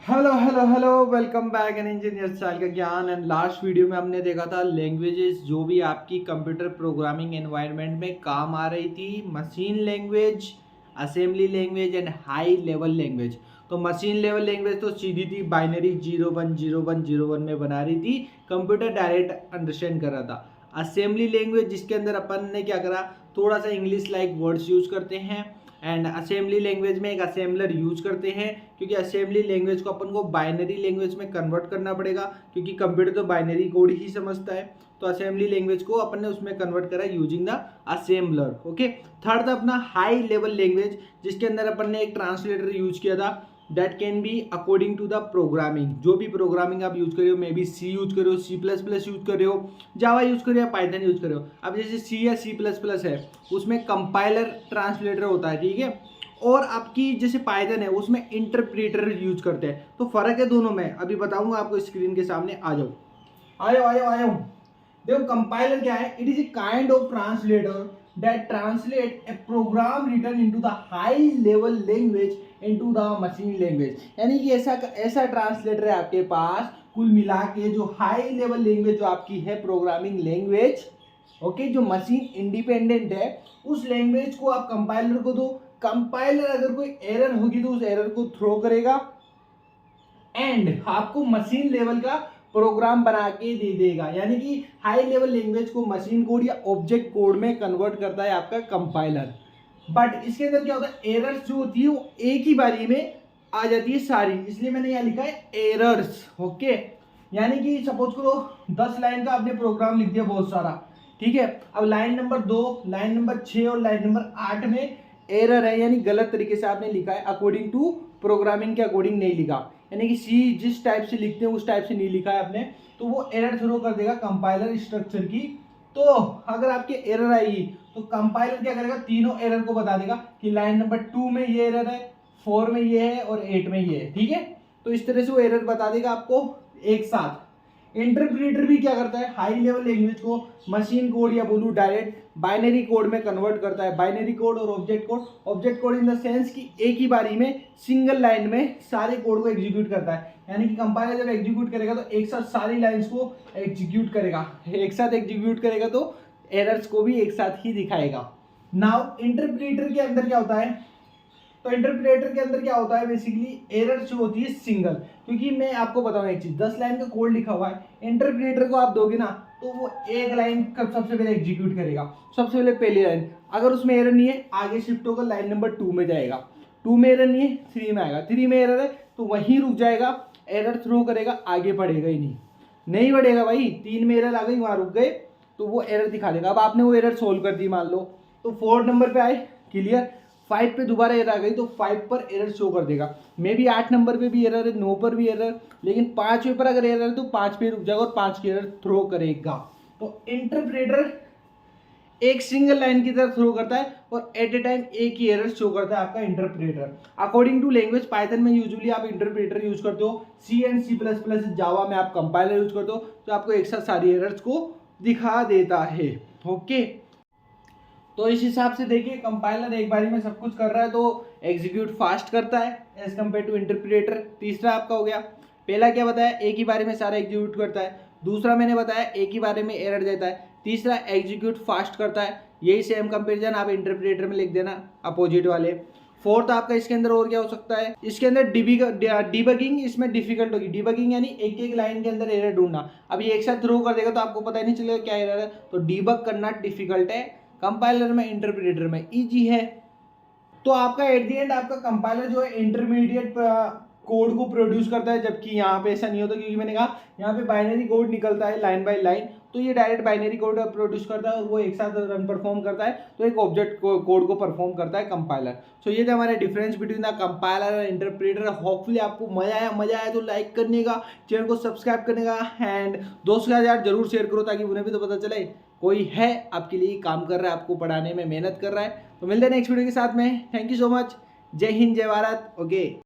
Hello hello hello, welcome back in engineer style का ज्ञान। And last video में हमने देखा था लैंग्वेजेस जो भी आपकी कंप्यूटर प्रोग्रामिंग एनवायरनमेंट में काम आ रही थी। Machine language, assembly language and high level language. तो मशीन लेवल लैंग्वेज तो सीधी थी, बाइनरी 010101 में बना रही थी, कंप्यूटर डायरेक्ट अंडरस्टैंड कर रहा था। असेंबली लैंग्वेज जिसके अंदर अपन ने क्या करा, थोड़ा सा इंग्लिश लाइक वर्ड्स यूज करते हैं। एंड असेंबली लैंग्वेज में एक असेंबलर यूज करते हैं, क्योंकि असेंबली लैंग्वेज को अपन को बाइनरी लैंग्वेज में कन्वर्ट करना पड़ेगा, क्योंकि कंप्यूटर तो बाइनरी कोड ही समझता है। तो असेंबली लैंग्वेज को अपन ने उसमें कन्वर्ट करा using the assembler. Okay, third अपना हाई लेवल लैंग्वेज, जिसके अंदर अपन ने एक ट्रांसलेटर यूज किया था। That can be according to the programming, जो भी प्रोग्रामिंग आप यूज कर रहे हो, मे बी सी यूज कर रहे हो, C++ यूज कर रहे हो, जावा यूज कर रहे हो या पाइथन यूज कर रहे हो। अब जैसे सी या C++ है, उसमें कंपाइलर ट्रांसलेटर होता है, ठीक है। और आपकी जैसे पाइथन है, उसमें इंटरप्रेटर यूज करते हैं। तो फर्क है दोनों में, अभी बताऊंगा आपको। स्क्रीन के सामने आ जाओ, आयो आयो आयो। देखो कंपाइलर क्या है, it is a kind of translator that translate a program written into the high level language into the machine language। यानी कि ऐसा ऐसा ट्रांसलेटर है आपके पास, कुल मिला के जो हाई लेवल लैंग्वेज जो आपकी है प्रोग्रामिंग लैंग्वेज, ओके, जो मशीन इंडिपेंडेंट है, उस लैंग्वेज को आप कंपाइलर को दो। कंपाइलर अगर कोई एरर होगी तो उस एरर को थ्रो करेगा एंड आपको मशीन लेवल का प्रोग्राम बना के दे देगा। यानी कि हाई लेवल लैंग्वेज को मशीन कोड या ऑब्जेक्ट कोड में कन्वर्ट करता है आपका कंपाइलर। बट इसके अंदर क्या होता है, एरर्स जो होती है वो एक ही बारी में आ जाती है सारी, इसलिए मैंने यहाँ लिखा है एरर्स। ओके, यानी कि सपोज करो 10 लाइन का आपने प्रोग्राम लिख दिया बहुत सारा, ठीक है। अब लाइन नंबर 2, लाइन नंबर 6 और लाइन नंबर 8 में एरर है, यानी गलत तरीके से आपने लिखा है, अकॉर्डिंग टू प्रोग्रामिंग के अकॉर्डिंग नहीं लिखा, यानी कि सी जिस टाइप से लिखते हैं उस टाइप से नहीं लिखा है आपने, तो वो एरर थ्रो कर देगा कंपाइलर स्ट्रक्चर की। तो अगर आपके एरर आएगी तो कंपाइलर क्या करेगा, तीनों एरर को बता देगा कि लाइन नंबर 2 में ये एरर है, 4 में ये है और 8 में ये है, ठीक है। तो इस तरह से वो एरर बता देगा आपको एक साथ। इंटरप्रेटर भी क्या करता है, हाई लेवल लैंग्वेज को मशीन कोड या बोलूं डायरेक्ट बाइनरी कोड में कन्वर्ट करता है। बाइनरी कोड और object code, object code in the sense कि एक ही बारी में सिंगल लाइन में सारे कोड को एग्जीक्यूट करता है। यानी कि कंपाइलर जब एग्जीक्यूट करेगा तो एक साथ सारी लाइंस को एग्जीक्यूट करेगा, एक साथ एग्जीक्यूट करेगा तो एरर्स को भी एक साथ ही दिखाएगा। नाउ इंटरप्रेटर के अंदर क्या होता है, तो इंटरप्रेटर के अंदर क्या होता है, बेसिकली एरर जो होती है सिंगल। क्योंकि मैं आपको बताऊं एक चीज, 10 लाइन का कोड लिखा हुआ है, इंटरप्रेटर को आप दोगे ना तो वो एक लाइन का सबसे पहले एग्जीक्यूट करेगा। सबसे पहले पहली लाइन, अगर उसमें एरर नहीं है आगे शिफ्ट होकर लाइन नंबर 2 में जाएगा, 2 में एरर नहीं है 3 में आएगा, 3 में एरर है तो वहीं रुक जाएगा, एरर थ्रो करेगा, आगे बढ़ेगा ही नहीं बढ़ेगा भाई। 3 में एरर आ गई, वहां रुक गए तो वो एरर दिखा देगा। अब आपने वो एरर सोल्व कर दी मान लो, तो 4 नंबर पे आए, क्लियर, 5 पे दोबारा एरर आ गई तो 5 पर एरर शो कर देगा। मे बी 8 नंबर पे भी एरर है, 9 पर भी एरर, लेकिन 5वें पर अगर एरर है तो 5 पे रुक जाएगा और 5 की एरर थ्रो करेगा। तो इंटरप्रेटर एक सिंगल लाइन की तरफ थ्रो करता है और एट ए टाइम एक ही एरर शो करता है आपका interpreter. According to language, Python में यूजुअली आप इंटरप्रेटर यूज करते हो, सी एंड C++, जावा में आप कंपाइलर यूज करते हो, तो आपको एक साथ सारी एरर्स को दिखा देता है। ओके, तो इस हिसाब से देखिए कंपाइलर एक बारी में सब कुछ कर रहा है तो एग्जीक्यूट फास्ट करता है एज कम्पेयर टू इंटरप्रेटर। तीसरा आपका हो गया, पहला क्या बताया, एक ही बारे में सारा एग्जीक्यूट करता है। दूसरा मैंने बताया एक ही बारे में एरर देता है। तीसरा एग्जीक्यूट फास्ट करता है। यही सेम कंपेरिजन आप इंटरप्रेटर में लिख देना, अपोजिट वाले। फोर्थ आपका इसके अंदर और क्या हो सकता है, इसके अंदर डिबगिंग इसमें डिफिकल्ट होगी। डिबगिंग यानी एक एक लाइन के अंदर एरर ढूंढना। अब ये एक साथ थ्रो कर देगा तो आपको पता ही नहीं चलेगा क्या एरर है, तो डिबग करना डिफिकल्ट है। कंपाइलर में, इंटरप्रेटर में इजी है। तो आपका एट दी एंड आपका कंपाइलर जो है इंटरमीडिएट कोड को प्रोड्यूस करता है, जबकि यहाँ पे ऐसा नहीं होता, क्योंकि मैंने कहा यहाँ पे बाइनरी कोड निकलता है लाइन बाय लाइन, तो ये डायरेक्ट बाइनरी कोड प्रोड्यूस करता है और वो एक साथ रन परफॉर्म करता है, तो एक ऑब्जेक्ट कोड को परफॉर्म करता है कंपाइलर। सो ये थे हमारे डिफरेंस बिटवीन द कंपाइलर और इंटरप्रेटर। होपफुली आपको मजा आया तो लाइक करने का, चैनल को सब्सक्राइब करने का एंड दोस्तों के साथ जरूर शेयर करो ताकि उन्हें भी तो पता चले कोई है आपके लिए काम कर रहा है, आपको पढ़ाने में मेहनत कर रहा है। तो मिलते हैं नेक्स्ट वीडियो के साथ में। Thank you so much. जय हिंद, जय भारत। ओके।